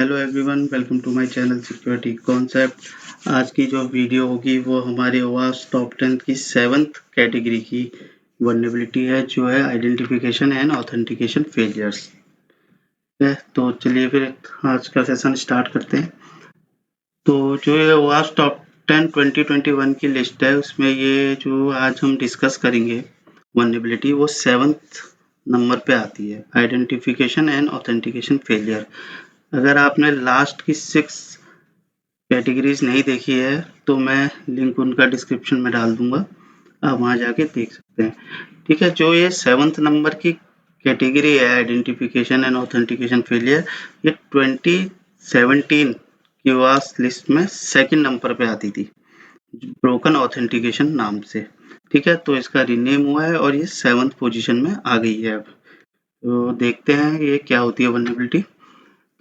Hello everyone, welcome to my channel security concept. आज की जो वीडियो होगी वो हमारे ओवास टॉप 10 की 7th कैटेगरी की वल्नरेबिलिटी है, जो है आइडेंटिफिकेशन एंड ऑथेंटिकेशन फेलियर्स। तो चलिए फिर आज का सेशन स्टार्ट करते हैं। तो जो ये ओवास टॉप 10 2021 की लिस्ट है, उसमें ये जो आज हम डिस्कस करेंगे वल्नरेबिलिटी, वो 7th नंबर पे आती है, आइडेंटिफिकेशन एंड ऑथेंटिकेशन फेलियर। अगर आपने लास्ट की 6 कैटेगरीज नहीं देखी है तो मैं लिंक उनका डिस्क्रिप्शन में डाल दूंगा, आप वहां जाके देख सकते हैं। ठीक है, जो ये 7th नंबर की कैटेगरी है आइडेंटिफिकेशन एंड ऑथेंटिकेशन फेलियर, ये 2017 की वास लिस्ट में 2nd नंबर पे आती थी, ब्रोकन ऑथेंटिकेशन नाम से। ठीक है, तो इसका रीनेम हुआ है और ये 7th पोजीशन में आ गई है। अब तो देखते हैं ये क्या होती है वल्नरेबिलिटी।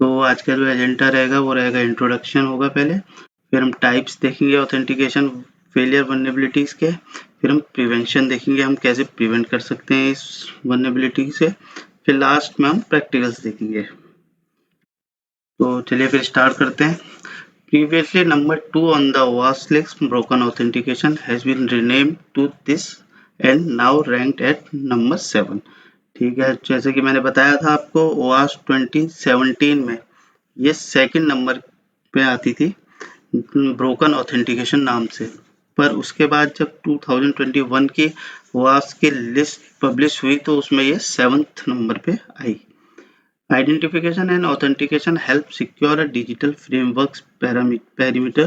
तो आज का जो एजेंडा रहेगा वो रहेगा इंट्रोडक्शन होगा पहले, फिर हम टाइप्स देखेंगे ऑथेंटिकेशन फेलियर वल्नरेबिलिटीज के, फिर हम प्रिवेंशन देखेंगे, हम कैसे प्रिवेंट कर सकते हैं इस वल्नरेबिलिटी से, फिर लास्ट में हम प्रैक्टिकल्स देखेंगे। तो चलिए फिर स्टार्ट करते हैं। Previously number 2 on the OWASP list, broken authentication has been renamed to this and now ranked at number 7। ठीक है, जैसे कि मैंने बताया था आपको, OWASP 2017 में ये 2nd नंबर पे आती थी ब्रोकन ऑथेंटिकेशन नाम से, पर उसके बाद जब 2021 की OWASP की लिस्ट पब्लिश हुई तो उसमें ये 7th नंबर पे आई। Identification and authentication help secure a digital framework's perimeter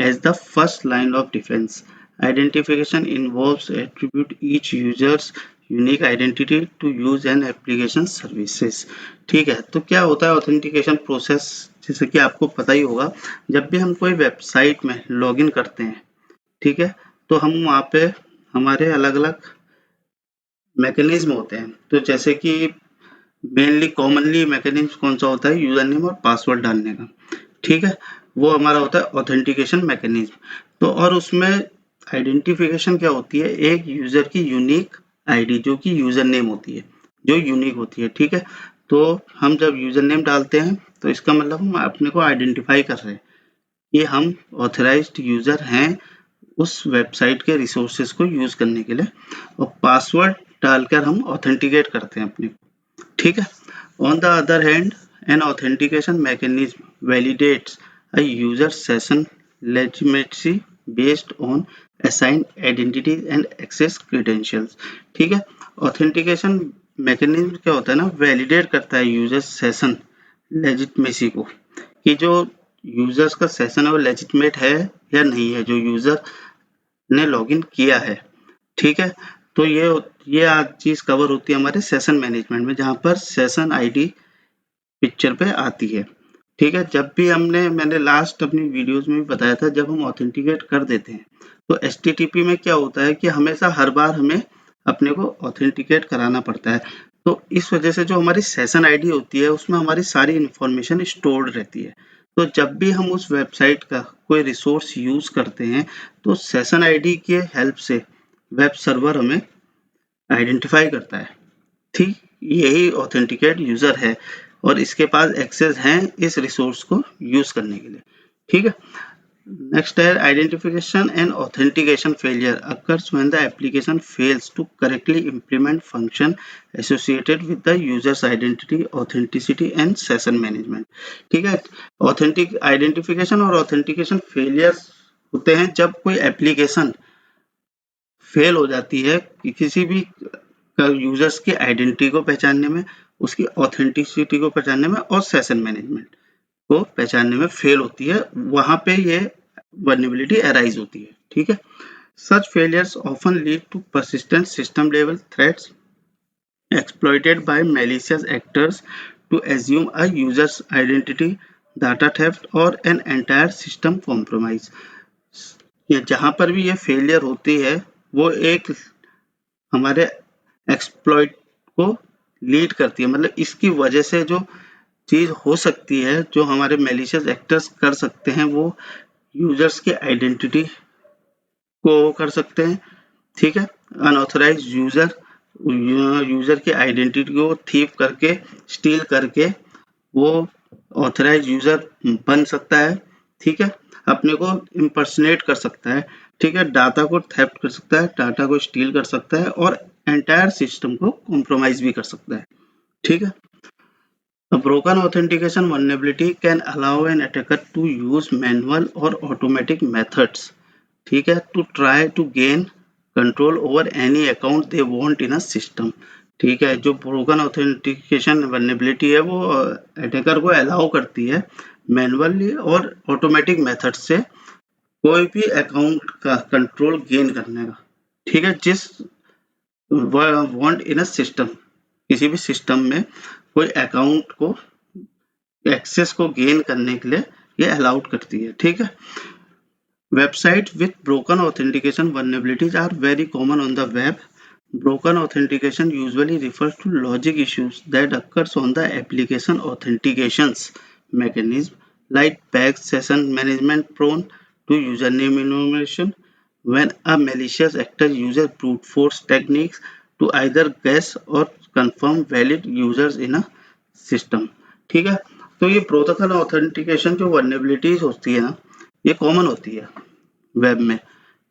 as the first line of defense. Identification involves attribute each user's unique identity to use an application services। ठीक है, तो क्या होता है ऑथेंटिकेशन प्रोसेस, जैसे कि आपको पता ही होगा, जब भी हम कोई वेबसाइट में लॉगिन करते हैं, ठीक है, तो हम वहाँ पे हमारे अलग अलग मैकेनिज्म होते हैं। तो जैसे कि मेनली कॉमनली मैकेनिज्म कौन सा होता है, यूजर नेम और पासवर्ड डालने का। ठीक है, वो हमारा होता है ऑथेंटिकेशन मैकेनिज्म। तो और उसमें आइडेंटिफिकेशन क्या होती है, एक यूजर की यूनिक आईडी जो कि यूजर नेम होती है, जो यूनिक होती है। ठीक है, तो हम जब यूजर नेम डालते हैं तो इसका मतलब हम अपने को आइडेंटिफाई कर रहे हैं कि हम ऑथराइज्ड यूजर हैं उस वेबसाइट के रिसोर्सेज को यूज करने के लिए, और पासवर्ड डालकर हम ऑथेंटिकेट करते हैं अपने को। ठीक है, on the other hand, an authentication mechanism validates a user session legitimacy based on assigned identities and access credentials। ठीक है, ऑथेंटिकेशन मैकेनिज्म क्या होता है ना, वैलिडेट करता है यूजर सेशन लेजिटमेसी को, कि जो यूजर्स का सेशन है वो लेजिटमेट है या नहीं है, जो यूजर ने लॉगिन किया है। ठीक है, तो ये आज चीज कवर होती है हमारे सेशन मैनेजमेंट में, जहां पर सेशन आईडी पिक्चर पे आती है। ठीक है, जब भी मैंने लास्ट अपनी वीडियोस में भी बताया था, जब हम ऑथेंटिकेट कर देते हैं तो HTTP में क्या होता है कि हमेशा हर बार हमें अपने को ऑथेंटिकेट कराना पड़ता है। तो इस वजह से जो हमारी सेशन आईडी होती है उसमें हमारी सारी इंफॉर्मेशन स्टोर्ड रहती है। तो जब भी हम उस वेबसाइट का कोई रिसोर्स यूज करते हैं तो सेशन आईडी के हेल्प से वेब सर्वर हमें आइडेंटिफाई करता है। ठीक, यही ऑथेंटिकेट यूजर है और इसके पास एक्सेस है इस रिसोर्स को यूज करने के लिए। ठीक है, नेक्स्ट है identification and authentication failure occurs when the application fails to correctly implement function associated with the user's identity, authenticity and session management। ठीक है, ऑथेंटिक आइडेंटिफिकेशन और ऑथेंटिकेशन फेलियर होते हैं जब कोई एप्लीकेशन फेल हो जाती है कि किसी भी यूजर्स की आइडेंटिटी को पहचानने में, उसकी ऑथेंटिसिटी को पहचानने में और सेशन मैनेजमेंट को पहचानने में फेल होती है, वहां पे ये वल्नरेबिलिटी अराइज होती है। ठीक है, such failures often lead to persistent system level threats exploited by malicious actors to assume a user's identity, data theft or an entire system compromise। ये जहां पर भी ये फेलियर होती है वो एक हमारे एक्सप्लॉइट को लीड करती है, मतलब इसकी वजह से जो चीज हो सकती है, जो हमारे मेलिशियस एक्टर्स कर सकते हैं, वो यूजर्स की आइडेंटिटी को कर सकते हैं। ठीक है, अनऑथराइज्ड यूजर की आइडेंटिटी को थीफ करके, स्टील करके वो ऑथराइज यूजर बन सकता है, ठीक है, अपने को इम्पर्सनेट कर सकता है, ठीक है, डाटा को थेफ्ट कर सकता है, डाटा को स्टील कर सकता है और एंटायर सिस्टम को कॉम्प्रोमाइज भी कर सकता है, ठीक है। A broken authentication vulnerability can allow an attacker to use manual or automatic methods, ठीक है, to try to gain control over any account they want in a system, ठीक है। जो ब्रोकन ऑथेंटिकेशन वल्नरेबिलिटी है वो अटैकर को allow करती है मैनुअली और ऑटोमेटिक मेथड से कोई भी अकाउंट का कंट्रोल गेन करने का, ठीक है, जिस वांट इन अ सिस्टम, किसी भी सिस्टम में कोई अकाउंट को एक्सेस को गेन करने के लिए ये अलाउड करती है, ठीक है। Websites with broken authentication vulnerabilities are very common on the web. Broken authentication usually refers to logic issues that occurs on the application authentications mechanism, like batch session management prone to username enumeration, when a malicious actor uses brute force techniques to either guess or confirm valid users in a system, ठीक है। तो ये protocol authentication जो vulnerabilities होती है ना, ये common होती है वेब में,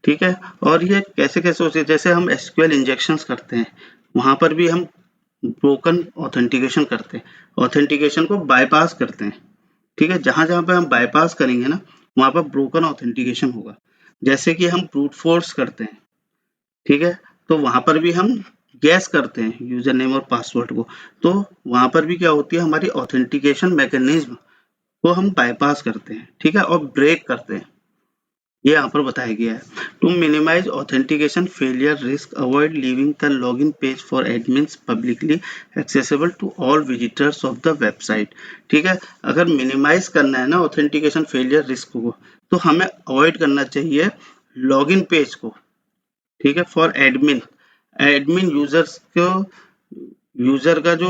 ठीक है। और ये कैसे कैसे होती है, जैसे हम एसक्यूएल इंजेक्शंस करते हैं, वहां पर भी हम ब्रोकन ऑथेंटिकेशन करते हैं, ऑथेंटिकेशन को बाईपास करते हैं, ठीक है। जहां जहां पे हम बाईपास करेंगे ना, वहां पर ब्रोकन ऑथेंटिकेशन होगा। जैसे कि हम ब्रूट फोर्स करते हैं, ठीक है, तो वहां पर भी हम गैस करते हैं यूजर नेम और पासवर्ड को, तो वहां पर भी क्या होती है, हमारी ऑथेंटिकेशन मैकेनिज्म को हम बाईपास करते हैं, ठीक है, और ब्रेक करते हैं, ये यहाँ पर बताया गया है। To minimize authentication failure risk, avoid leaving the login page for admins publicly accessible to all visitors of the website, ठीक है। अगर मिनिमाइज करना है ना ऑथेंटिकेशन फेलियर रिस्क को, तो हमें अवॉइड करना चाहिए लॉगिन पेज को, ठीक है, फॉर एडमिन यूजर्स को, यूजर का जो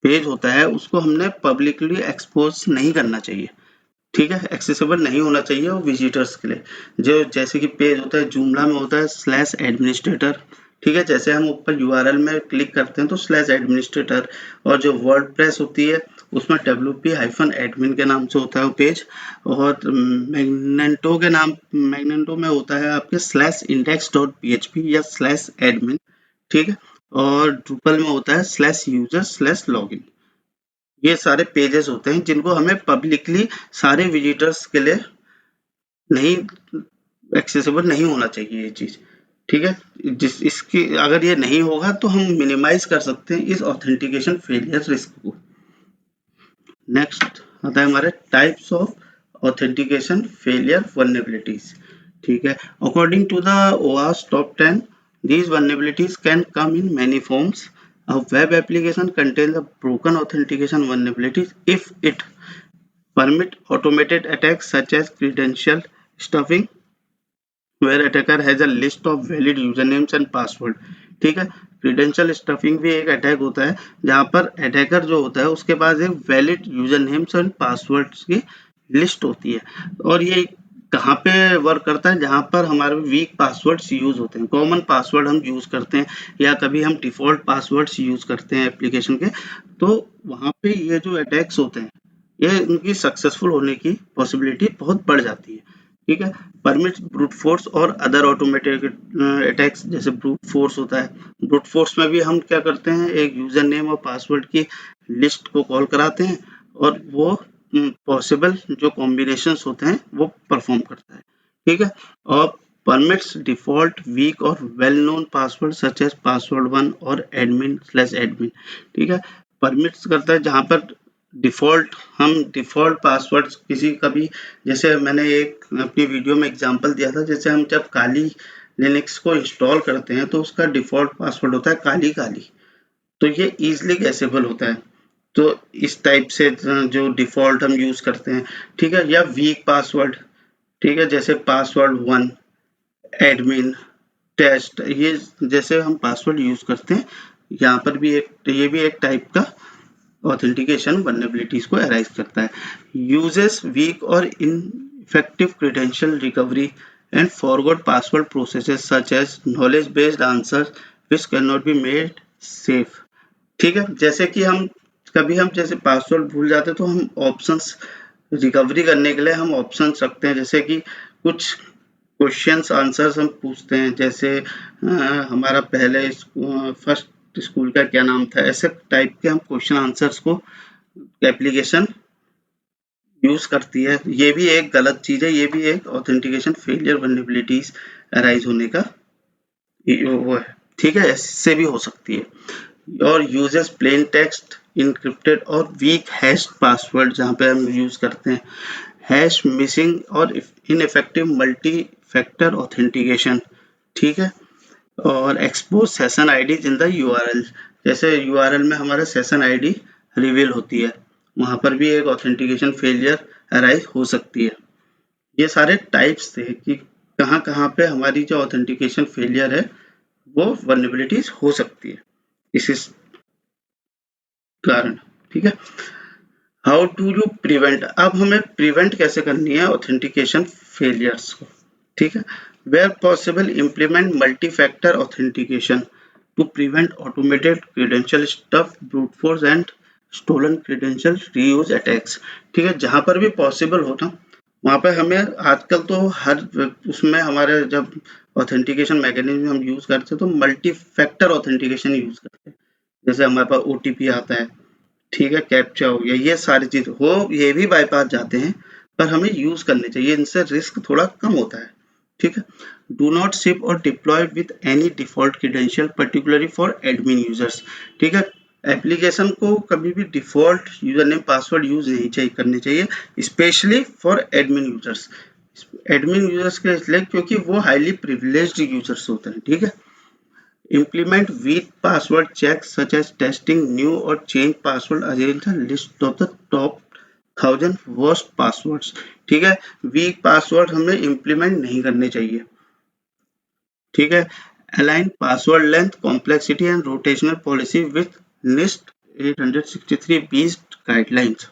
पेज होता है उसको हमने पब्लिकली एक्सपोज नहीं करना चाहिए, ठीक है, एक्सेसिबल नहीं होना चाहिए वो विजिटर्स के लिए। जो जैसे कि पेज होता है जूमला में होता है /एडमिनिस्ट्रेटर, ठीक है, जैसे हम ऊपर यूआरएल में क्लिक करते हैं तो /एडमिनिस्ट्रेटर, और जो वर्डप्रेस होती है उसमें wp-admin के नाम से होता है वो पेज, और मैग्नेटो में होता है आपके /index.php या /admin, ठीक है, और ड्रूपल में होता है /user/login। ये सारे पेजेस होते हैं जिनको हमें पब्लिकली सारे विजिटर्स के लिए नहीं एक्सेसिबल नहीं होना चाहिए ये चीज, ठीक है। जिस इसकी अगर ये नहीं होगा तो हम मिनिमाइज कर सकते हैं इस ऑथेंटिकेशन फेलियर रिस्क को। नेक्स्ट आता है हमारे types of authentication failure vulnerabilities, ठीक है। According to the OWASP top 10, these vulnerabilities can come in many forms. A web application contains a broken authentication vulnerability if it permit automated attacks such as credential stuffing, where attacker has a list of valid usernames and password, ठीक है। Credential stuffing भी एक attack होता है जहां पर attacker जो होता है उसके पास एक valid user names and passwords की लिस्ट होती है, और ये कहाँ पे वर्क करता है, जहां पर हमारे वीक पासवर्ड्स यूज होते हैं, कॉमन पासवर्ड हम यूज करते हैं या कभी हम डिफॉल्ट पासवर्ड्स यूज करते हैं एप्लीकेशन के, तो वहां पे ये जो अटैक्स होते हैं ये उनकी सक्सेसफुल होने की पॉसिबिलिटी बहुत बढ़ जाती है, ठीक है। परमिट ब्रूट फोर्स और अदर ऑटोमेटेड अटैक्स, जैसे ब्रूट फोर्स होता है, ब्रूट फोर्स में भी हम क्या करते हैं, एक यूजर नेम और पासवर्ड की लिस्ट को कॉल कराते हैं और वो पॉसिबल जो कॉम्बिनेशंस होते हैं वो परफॉर्म करता है, ठीक है। और परमिट्स डिफॉल्ट वीक और well known password such as password1 और admin/admin, ठीक है। परमिट्स करता है जहां पर डिफॉल्ट पासवर्ड किसी का भी, जैसे मैंने एक अपनी वीडियो में एग्जांपल दिया था, जैसे हम जब काली लिनक्स को इंस्टॉल करते हैं तो उसका डिफॉल्ट पासवर्ड होता है काली काली, तो ये इजीली गैसेबल होता है, तो इस टाइप से जो डिफॉल्ट हम यूज करते हैं, ठीक है। या वीक पासवर्ड, ठीक है, जैसे password1 एडमिन टेस्ट, ये जैसे हम पासवर्ड यूज करते हैं, यहाँ पर भी ये भी एक टाइप का ऑथेंटिकेशन वल्नरेबिलिटीज को अराइज करता है। यूजेस वीक और ineffective credential recovery and forgot password processes such as knowledge based answer which can not be made safe, ठीक है। जैसे कि हम कभी हम जैसे पासवर्ड भूल जाते तो हम ऑप्शंस रिकवरी करने के लिए हम ऑप्शन रखते हैं, जैसे कि कुछ क्वेश्चंस आंसर्स हम पूछते हैं, जैसे हमारा पहले फर्स्ट स्कूल का क्या नाम था, ऐसे टाइप के हम क्वेश्चन आंसर्स को एप्लीकेशन यूज करती है। ये भी एक गलत चीज है, ये भी एक ऑथेंटिकेशन फेलियर वल्नरेबिलिटीज अराइज होने का वो है। ठीक है, इससे भी हो सकती है। और यूजेस प्लेन टेक्स्ट इनक्रिप्टेड और वीक हैश पासवर्ड, जहाँ पे हम यूज करते हैं हैश मिसिंग और इनइफेक्टिव मल्टी फैक्टर ऑथेंटिकेशन। ठीक है, और expose session ID in the URL, जैसे यूआरएल में हमारा सेशन आईडी रिवील होती है, वहां पर भी एक ऑथेंटिकेशन फेलियर अराइज हो सकती है। ये सारे टाइप्स थे कि कहाँ कहाँ पे हमारी जो ऑथेंटिकेशन फेलियर है वो वल्नरेबिलिटीज हो सकती है इस कारण। ठीक है, हाउ टू यू प्रिवेंट, अब हमें प्रिवेंट कैसे करनी है ऑथेंटिकेशन फेलियर्स को। ठीक है, where possible implement multi factor authentication to prevent automated credential stuff, brute force and stolen credential reuse attacks. ठीक है, जहां पर भी पॉसिबल हो ना वहां पर हमें, आजकल तो हर उसमें हमारे जब ऑथेंटिकेशन मैकेनिज्म हम यूज करते हैं तो मल्टी फैक्टर ऑथेंटिकेशन यूज करते हैं, जैसे हमारे पास ओटीपी आता है, ठीक है, कैप्चा हो गया, ये सारी चीज हो, ये भी बाईपास जाते हैं, पर हमें यूज करने चाहिए, इनसे रिस्क थोड़ा कम होता है। ठीक है, डू नॉट शिप और deploy with any default credential particularly for admin users. ठीक है, एप्लीकेशन को कभी भी default user name password use नहीं चाहिए करने चाहिए, specially for admin users. Admin users के इसलिए क्योंकि वो हाईली प्रिविलेज्ड यूजर्स होते हैं। ठीक है, implement weak password checks such as testing new or change password against a list of the top 1000 worst passwords। ठीक है, वीक पासवर्ड हमें इम्प्लीमेंट नहीं करने चाहिए। ठीक है, align password length complexity and rotational policy with NIST 863 based guidelines.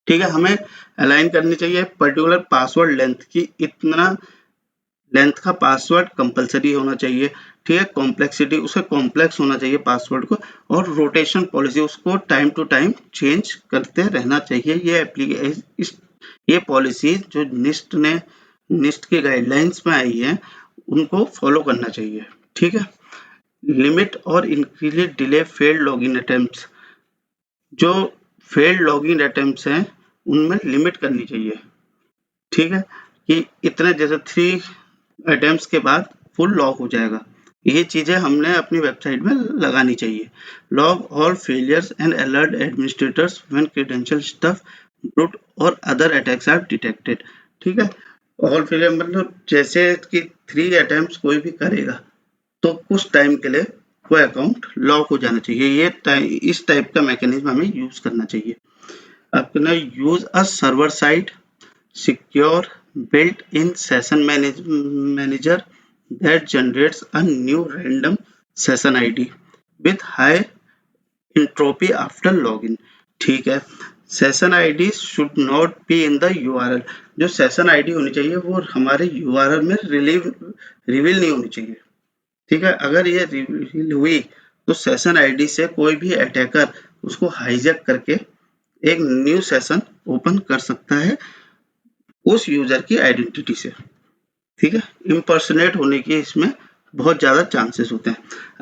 ठीक है, हमें अलाइन करनी चाहिए पर्टिकुलर पासवर्ड लेंथ की, इतना लेंथ का पासवर्ड कंपलसरी होना चाहिए। ठीक है, कॉम्प्लेक्सिटी उसका कॉम्प्लेक्स होना चाहिए पासवर्ड को, और रोटेशन पॉलिसी उसको टाइम टू टाइम चेंज करते रहना चाहिए। ये पॉलिसी जो निस्ट के गाइडलाइंस में आई है उनको फॉलो करना चाहिए। ठीक है, लिमिट और increase delay failed login attempts, जो फेल्ड लॉगिन अटेम्प्ट्स हैं उनमें लिमिट करनी चाहिए। ठीक है, कि इतने जैसे 3 अटेम्प्ट्स के बाद फुल लॉक हो जाएगा, ये चीजें हमने अपनी वेबसाइट में लगानी चाहिए। Log all failures and alert administrators when credential stuff brute और अदर अटैक्स आर डिटेक्टेड। ठीक है, ऑल फेलियर मतलब जैसे कि 3 अटेम्प्ट्स कोई भी करेगा तो कुछ टाइम के लिए वो अकाउंट लॉक हो जाना चाहिए। इस टाइप का मैकेनिज्म हमें यूज करना चाहिए। अपना use a server side secure built-in session manager that generates a new random session ID with high entropy after login। ठीक है, session ID should not be in the URL, जो session ID होनी चाहिए वो हमारे यूआरएल में reveal नहीं होनी चाहिए। ठीक है, अगर ये रिवील हुई तो सेशन आईडी से कोई भी अटैकर उसको हाईजैक करके एक न्यू सेशन ओपन कर सकता है उस यूजर की आइडेंटिटी से। ठीक है, इम्पर्सनेट होने की इसमें बहुत ज्यादा चांसेस होते हैं।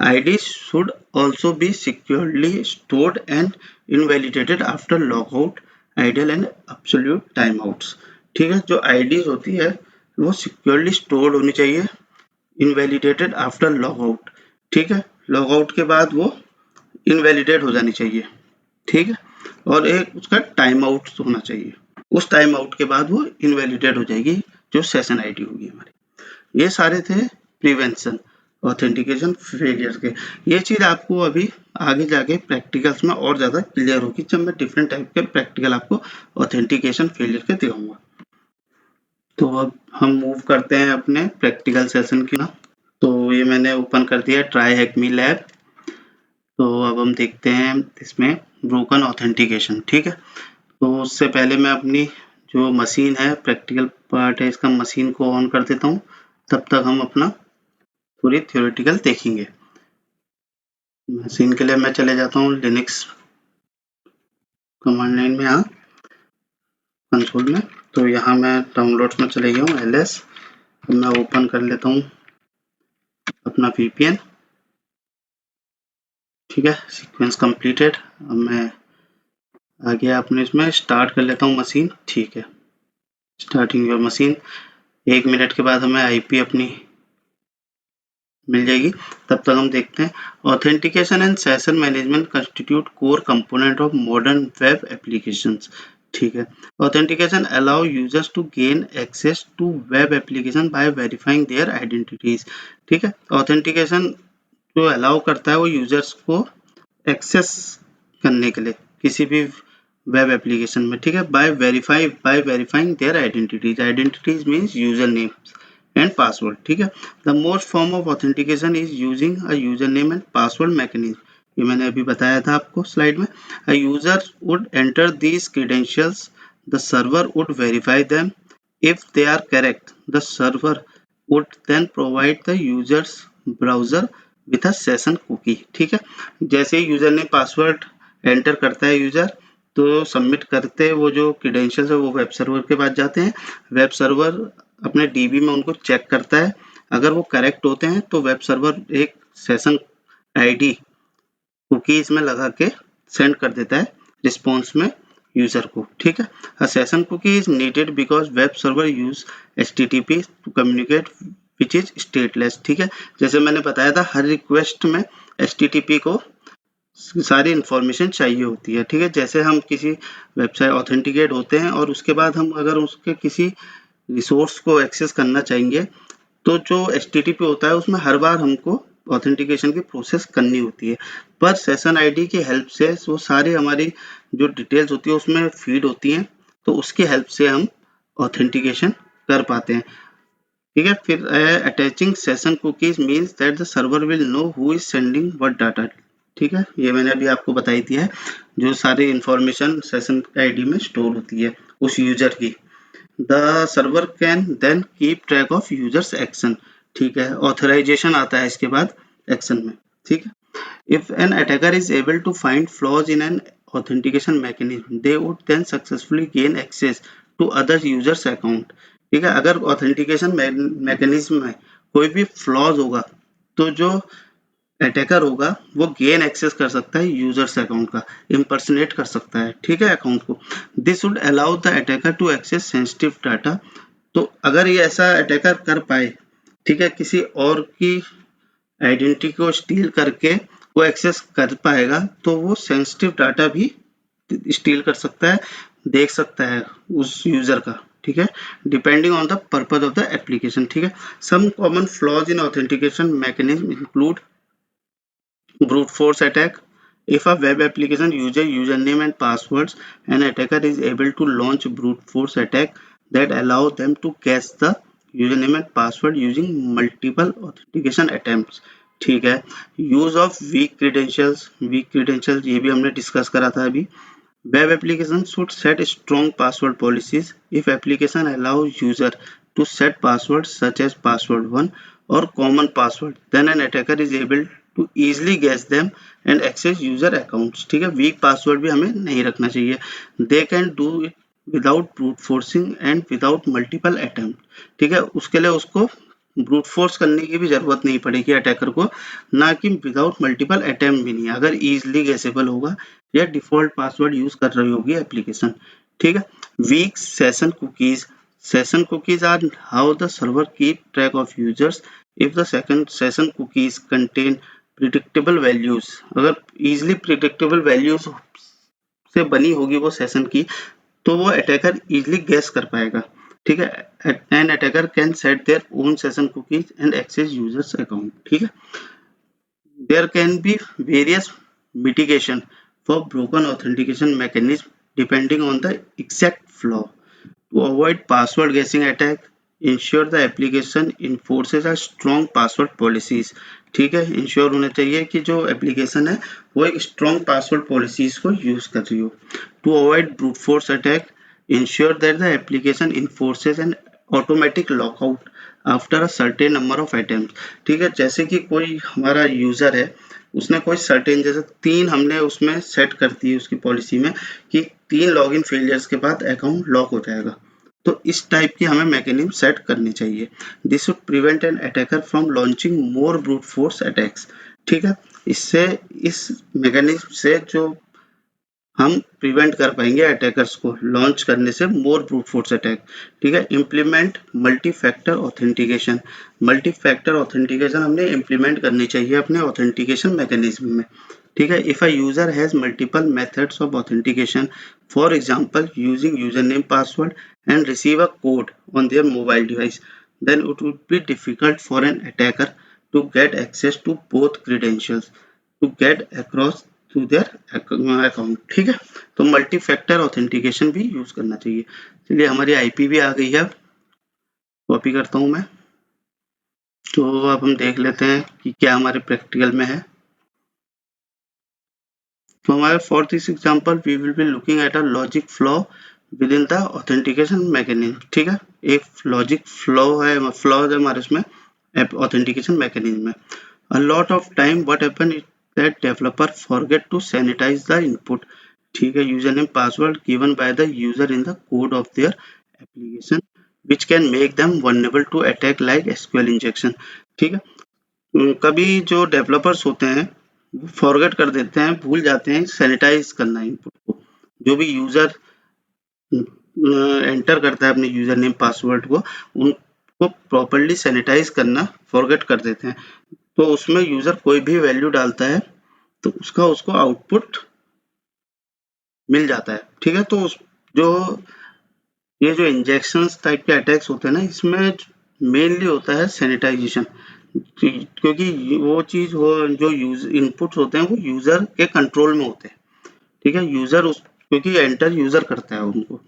ID should also be securely stored and invalidated after logout, idle and absolute time outs. ठीक है, जो आईडी होती है वो सिक्योरली स्टोर्ड होनी चाहिए, इनवैलिडेटेड आफ्टर लॉगआउट। ठीक है, लॉगआउट के बाद वो इनवैलिडेट हो जानी चाहिए। ठीक है, और एक उसका टाइम आउट होना चाहिए, उस टाइम आउट के बाद वो इनवैलिडेट हो जाएगी जो सेशन आईडी होगी हमारी। ये सारे थे प्रिवेंशन ऑथेंटिकेशन फेलियर के। ये चीज आपको अभी आगे जाके प्रैक्टिकल्स में और ज्यादा क्लियर होगी जब मैं डिफरेंट टाइप के प्रैक्टिकल आपको ऑथेंटिकेशन फेलियर के दिखाऊंगा। तो अब हम मूव करते हैं अपने प्रैक्टिकल सेशन की ना। तो ये मैंने ओपन कर दिया ट्राई हैक मी लैब। तो अब हम देखते हैं इसमें ब्रोकन ऑथेंटिकेशन। ठीक है, तो उससे पहले मैं अपनी जो मशीन है, प्रैक्टिकल पार्ट है इसका, मशीन को ऑन कर देता हूँ, तब तक हम अपना पूरी थ्योरेटिकल देखेंगे। मशीन के लिए मैं चले जाता हूँ लिनक्स कमांड लाइन में यहाँ कंसोल में। तो यहाँ मैं डाउनलोड्स में चले गया हूँ ls। अब मैं ओपन कर लेता हूँ अपना VPN। ठीक है, सीक्वेंस कंप्लीटेड। अब मैं आ गया अपने इसमें, स्टार्ट कर लेता हूँ मशीन। ठीक है, स्टार्टिंग योर मशीन। 1 मिनट के बाद हमें IP अपनी मिल जाएगी। तब तक हम देखते हैं, authentication and session management constitute core component of modern web applications. ठीक है, authentication allow users to gain access to web application by verifying their identities. ठीक है, ऑथेंटिकेशन जो अलाउ करता है वो यूजर्स को एक्सेस करने के लिए किसी भी वेब एप्लीकेशन में। ठीक है, by verifying their identities means user names and password. ठीक है, the most form of authentication is using a username and password mechanism. ये मैंने अभी बताया था आपको स्लाइड में। A user would enter these credentials, the server would verify them. If they are correct, the server would then provide the user's browser with a session cookie. ठीक है, जैसे ही यूजर ने पासवर्ड एंटर करता है user, तो submit करते वो जो क्रेडेंशियल्स है वो वेब सर्वर के पास जाते हैं। वेब सर्वर अपने डीबी में उनको चेक करता है, अगर वो करेक्ट होते हैं तो वेब सर्वर एक सेशन आईडी कुकीज में लगा के सेंड कर देता है रिस्पॉन्स में यूजर को। ठीक है, a session cookie is needed because web server use HTTP to communicate which is stateless. ठीक है, जैसे मैंने बताया था हर रिक्वेस्ट में HTTP को सारी इंफॉर्मेशन चाहिए होती है। ठीक है, जैसे हम किसी वेबसाइट ऑथेंटिकेट होते हैं और उसके बाद हम अगर उसके किसी रिसोर्स को एक्सेस करना चाहेंगे, तो जो HTTP होता है उसमें हर बार हमको ऑथेंटिकेशन की प्रोसेस करनी होती है। पर सेशन आईडी की हेल्प से वो सारी हमारी जो डिटेल्स होती है उसमें फीड होती हैं, तो उसकी हेल्प से हम ऑथेंटिकेशन कर पाते हैं। ठीक है, फिर attaching session cookies means that the server will know who is sending what data. ठीक है, ये मैंने अभी आपको बताई दिया है, जो सारी इंफॉर्मेशन सेशन आईडी में स्टोर होती है उस यूजर की। The server can then keep track of users action. ठीक है, ऑथराइजेशन आता है इसके बाद एक्शन में। ठीक है, if an attacker is able to find flaws in an authentication mechanism they would then successfully gain access to other users account. ठीक है, अगर ऑथेंटिकेशन मैकेनिज्म में कोई भी फ्लॉज होगा तो जो अटैकर होगा वो गेन एक्सेस कर सकता है यूजर्स अकाउंट का, इम्पर्सनेट कर सकता है। ठीक है, अकाउंट को। This would allow the attacker to access sensitive data. तो अगर ये ऐसा अटैकर कर पाए, ठीक है, किसी और की आइडेंटिटी को स्टील करके वो एक्सेस कर पाएगा, तो वो सेंसिटिव डाटा भी स्टील कर सकता है, देख सकता है उस यूजर का। ठीक है, depending on the purpose of the application. ठीक है, some common flaws in authentication mechanism include brute force attack. If a web application uses username and passwords, an attacker is able to launch brute force attack that allow them to guess the username and password using multiple authentication attempts. ठीक है, use of week credentials ये भी हमने discuss करा था अभी। Web applications should set strong password policies. If application allows user to set passwords such as password 1 or common password, then an attacker is able to easily guess them and access user accounts. ठीक है, weak password भी हमें नहीं रखना चाहिए। They can do it without brute forcing and without multiple attempts. ठीक है, उसके लिए उसको ब्रूट फोर्स करने की भी जरूरत नहीं पड़ेगी अटैकर को, ना कि विदाउट मल्टीपल अटेम्प्ट भी नहीं, अगर इजीली गेसेबल होगा या डिफॉल्ट पासवर्ड यूज कर रही होगी एप्लीकेशन। ठीक है, weak session cookies are how the server keep track of users. If the second session cookies contain predictable values, अगर इजीली प्रिडिक्टेबल वैल्यूज से बनी होगी वो सेशन की, तो वो अटैकर इजीली गेस कर पाएगा। ठीक है, an attacker can set their own session cookies and access users account. ठीक है, there can be various mitigation for broken authentication mechanism depending on the exact flaw. To avoid password guessing attack, ensure the application enforces a strong password policies. ठीक है, ensure होना चाहिए कि जो application है वो एक स्ट्रॉन्ग पासवर्ड पॉलिसीज को यूज कर रही हो। To avoid brute force attack, ensure that the application enforces an automatic lockout after a certain number of attempts. ठीक है, जैसे कि कोई हमारा यूजर है, उसने कोई सर्टेन जैसे 3 हमने उसमें सेट कर दी उसकी पॉलिसी में कि 3 लॉगिन फेलियर्स के बाद अकाउंट लॉक हो जाएगा। तो इस टाइप की हमें मैकेनिज्म सेट करनी चाहिए। This should prevent an attacker from launching more brute force attacks. ठीक है, इससे इस मैकेनिज्म से जो हम प्रिवेंट कर पाएंगे अटैकर्स को लॉन्च करने से मोर ब्रूट फोर्स अटैक। ठीक है, implement multi factor authentication. Multi factor authentication हमने इम्प्लीमेंट करनी चाहिए अपने ऑथेंटिकेशन मैकेनिज्म में। ठीक है, if a user has multiple methods of authentication, for example using user name password and receive a code on their mobile device, then it would be difficult for an attacker to get access to both credentials to get across to their account। ठीक है, तो multi factor authentication भी use करना चाहिए। चलिए, हमारी IP भी आ गई है, कॉपी करता हूं मैं। तो अब हम देख लेते हैं कि क्या हमारे प्रैक्टिकल में है। तो हमारे for this example we will be looking at a logic flaw within the authentication mechanism. ठीक है, एक लॉजिक फ्लॉ है, फ्लॉज है हमारे इसमें ऑथेंटिकेशन मैकेनिज्म में। A lot of time what happen is that developer forget to sanitize the input। ठीक है, username password given by the user in the code of their application which can make them vulnerable to attack like SQL injection। ठीक है, कभी जो developers होते हैं forget कर देते हैं, भूल जाते हैं सैनिटाइज करना इनपुट को। जो भी यूजर एंटर करता है अपने यूजर नेम पासवर्ड को, उनको प्रॉपरली सैनिटाइज करना फॉरगेट कर देते हैं। तो उसमें यूजर कोई भी वैल्यू डालता है तो उसका उसको आउटपुट मिल जाता है। ठीक है, तो जो ये जो इंजेक्शन टाइप के अटैक्स होते हैं ना, इसमें मेनली होता है सैनिटाइजेशन, क्योंकि वो चीज हो जो इनपुट्स होते हैं वो यूजर के कंट्रोल में होते हैं। ठीक है, यूजर उस क्योंकि एंटर यूजर करता है उनको।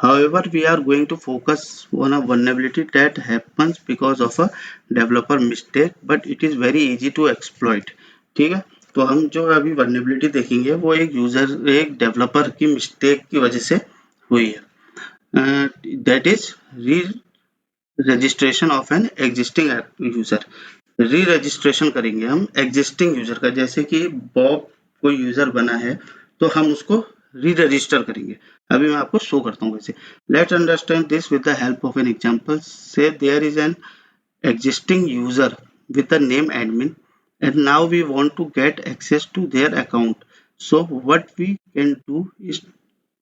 However, we are going to focus on a vulnerability that happens because of a developer mistake, but it is very easy to exploit। ठीक है, तो हम जो अभी vulnerability देखेंगे वो एक डेवलपर की मिस्टेक की वजह से हुई है। दैट इज री registration of an existing user. री रजिस्ट्रेशन करेंगे हम एग्जिस्टिंग यूजर का, जैसे कि बॉब कोई यूजर बना है तो हम उसको री रजिस्टर करेंगे। अभी मैं आपको शो करता हूँ वैसे। Let's understand this with the help of an example. Say there is an existing user with the name admin, and now we want to get access to their account। So what we can do is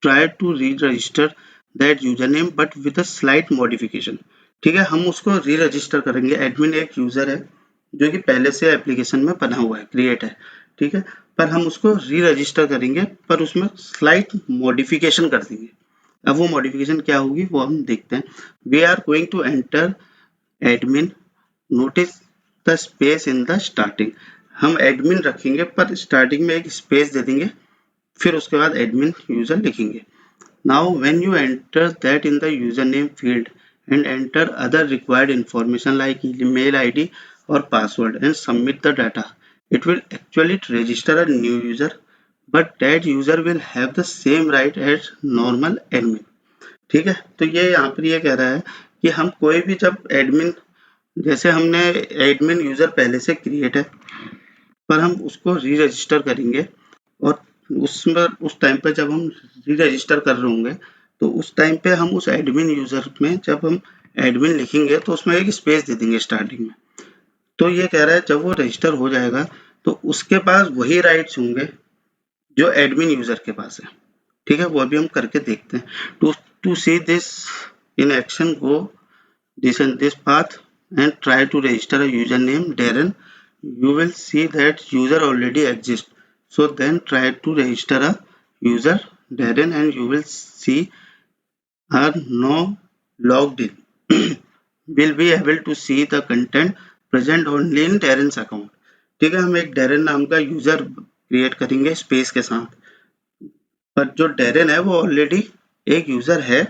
try to re-register that username but with a slight modification। ठीक है, हम उसको री register करेंगे। Admin एक user है जो कि पहले से एप्लीकेशन में बना हुआ है, क्रिएट है। ठीक है, पर हम उसको री रजिस्टर करेंगे, पर उसमें स्लाइट मॉडिफिकेशन कर देंगे। अब वो मॉडिफिकेशन क्या होगी वो हम देखते हैं। We are going to enter admin, notice the space in the starting. हम एडमिन रखेंगे पर स्टार्टिंग में एक स्पेस दे देंगे, फिर उसके बाद एडमिन यूजर लिखेंगे। Now when you enter that in the user name field and enter other required information like email ID or password and submit the data, it will actually register a new user, but that user will have the same right as normal admin। ठीक है, तो ये यहाँ पर ये कह रहा है कि हम कोई भी जब एडमिन, जैसे हमने एडमिन यूजर पहले से क्रिएट है पर हम उसको री रजिस्टर करेंगे, और उसमें उस टाइम पे जब हम री रजिस्टर कर रहे होंगे तो उस टाइम पे हम उस एडमिन यूजर में जब हम एडमिन लिखेंगे तो उसमें एक स्पेस दे देंगे स्टार्टिंग में। तो ये कह रहा है जब वो रजिस्टर हो जाएगा तो उसके पास वही राइट्स होंगे जो एडमिन यूजर के पास है। ठीक है, वो अभी हम करके देखते हैं। To see this in action, go this path and try to register a username Darren। You will see that user already exists, so then try to register a user Darren and you will see are no logged in। will be able to see the content present only in Darren's account। ठीक है, हम एक Darren नाम का user create करेंगे space के साथ, पर जो Darren है वो ऑलरेडी एक यूजर है।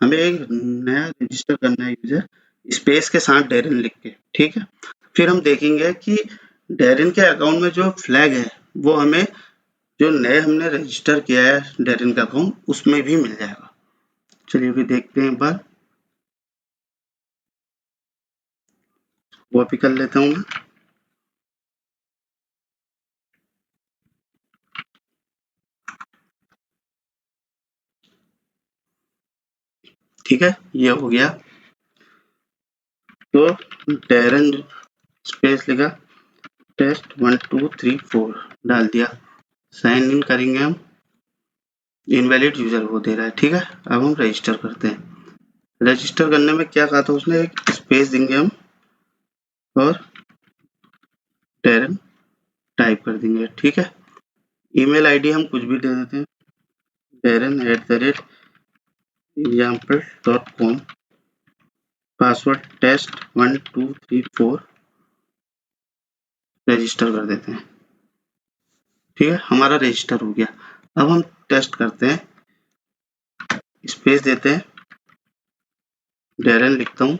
हमें एक नया रजिस्टर करना है यूजर स्पेस के साथ Darren लिख के। ठीक है, फिर हम देखेंगे कि Darren के अकाउंट में जो फ्लैग है वो हमें जो नए हमने रजिस्टर किया है Darren का अकाउंट उसमें भी मिल जाएगा। चलिए अभी देखते हैं एक बार, कॉपी कर लेता हूँ मैं। ठीक है, ये हो गया। तो डैरन स्पेस लिखा, टेस्ट 1 2 3 4 डाल दिया, साइन इन करेंगे हम, इनवैलिड यूजर वो दे रहा है। ठीक है, अब हम रजिस्टर करते हैं। रजिस्टर करने में क्या कहा था उसने, एक स्पेस देंगे हम और डैरन टाइप कर देंगे। ठीक है, ईमेल आईडी हम कुछ भी दे देते हैं, darren@example.com, पासवर्ड टेस्ट 1 2 3 4, रजिस्टर कर देते हैं। ठीक है, हमारा रजिस्टर हो गया। अब हम टेस्ट करते हैं, स्पेस देते हैं, डैरन लिखता हूँ,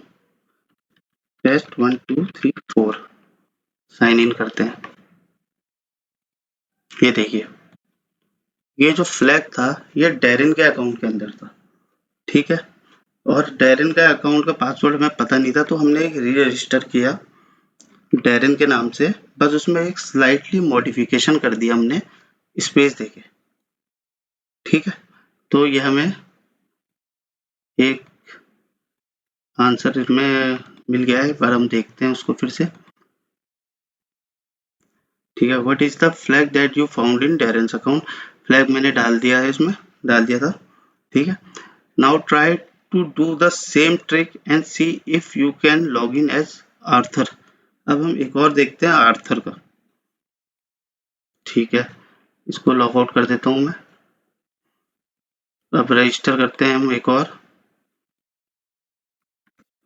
टेस्ट 1 2 3 4, साइन इन करते हैं। ये देखिए, ये जो फ्लैग था ये डैरन के अकाउंट के अंदर था। ठीक है, और डैरन का अकाउंट का पासवर्ड हमें पता नहीं था, तो हमने एक री रजिस्टर किया डैरन के नाम से, बस उसमें एक स्लाइटली मॉडिफिकेशन कर दिया हमने स्पेस देके। ठीक है, तो ये हमें एक आंसर इसमें मिल गया है। एक बार हम देखते हैं उसको फिर से। ठीक है, what is the flag that you found in Darren's account, flag मैंने डाल दिया है, इसमें डाल दिया था। ठीक है, now try to do the same trick and see if you can log in as Arthur. अब हम एक और देखते हैं आर्थर का। ठीक है, इसको लॉग आउट कर देता हूँ मैं। अब रजिस्टर करते हैं हम एक और,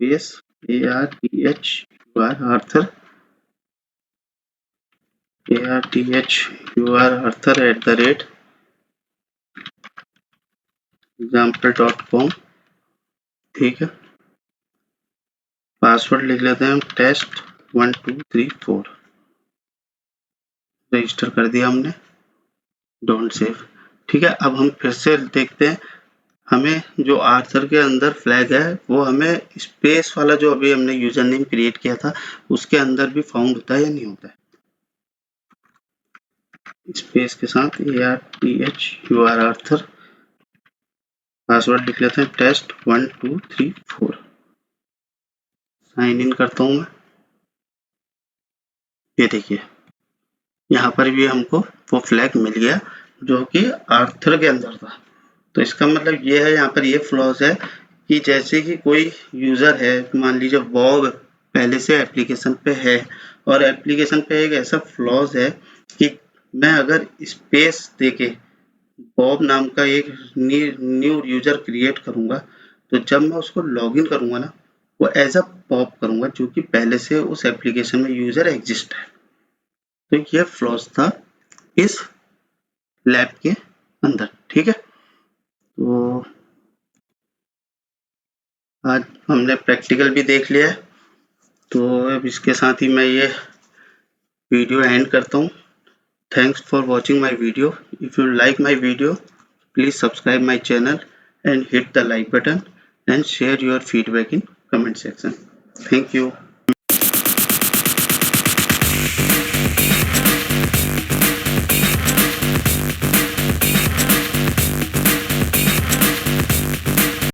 yes, ARTHUR Arthur, ARTHUR @example.com। ठीक है, पासवर्ड लिख लेते हैं हम, टेस्ट 1 2 3 4, रजिस्टर कर दिया हमने, डोंट सेव। ठीक है, अब हम फिर से देखते हैं, हमें जो आर्थर के अंदर फ्लैग है वो हमें स्पेस वाला जो अभी हमने यूजर नेम क्रिएट किया था उसके अंदर भी फाउंड होता है या नहीं होता है। स्पेस के साथ ARTHUR आर्थर, पासवर्ड लिख लेते हैं, टेस्ट 1 2 3 4, साइन इन करता हूँ मैं। ये देखिए, यहाँ पर भी हमको वो फ्लैग मिल गया जो कि आर्थर के अंदर था। तो इसका मतलब ये है, यहाँ पर ये फ्लॉज है कि जैसे कि कोई यूजर है, मान लीजिए बॉब पहले से एप्लीकेशन पे है, और एप्लीकेशन पे एक ऐसा फ्लॉज है कि मैं अगर स्पेस देके बॉब नाम का एक न्यू यूजर क्रिएट करूंगा, तो जब मैं उसको लॉगिन करूंगा ना, वो एज अ बॉब करूंगा जो कि पहले से उस एप्लीकेशन में यूजर एग्जिस्ट है। तो ये फ्लॉज था इस लैब के अंदर। ठीक है, तो आज हमने प्रैक्टिकल भी देख लिया है, तो अब इसके साथ ही मैं ये वीडियो एंड करता हूँ। Thanks for watching my video. If you like my video, please subscribe my channel and hit the like button and share your feedback in comment section. Thank you.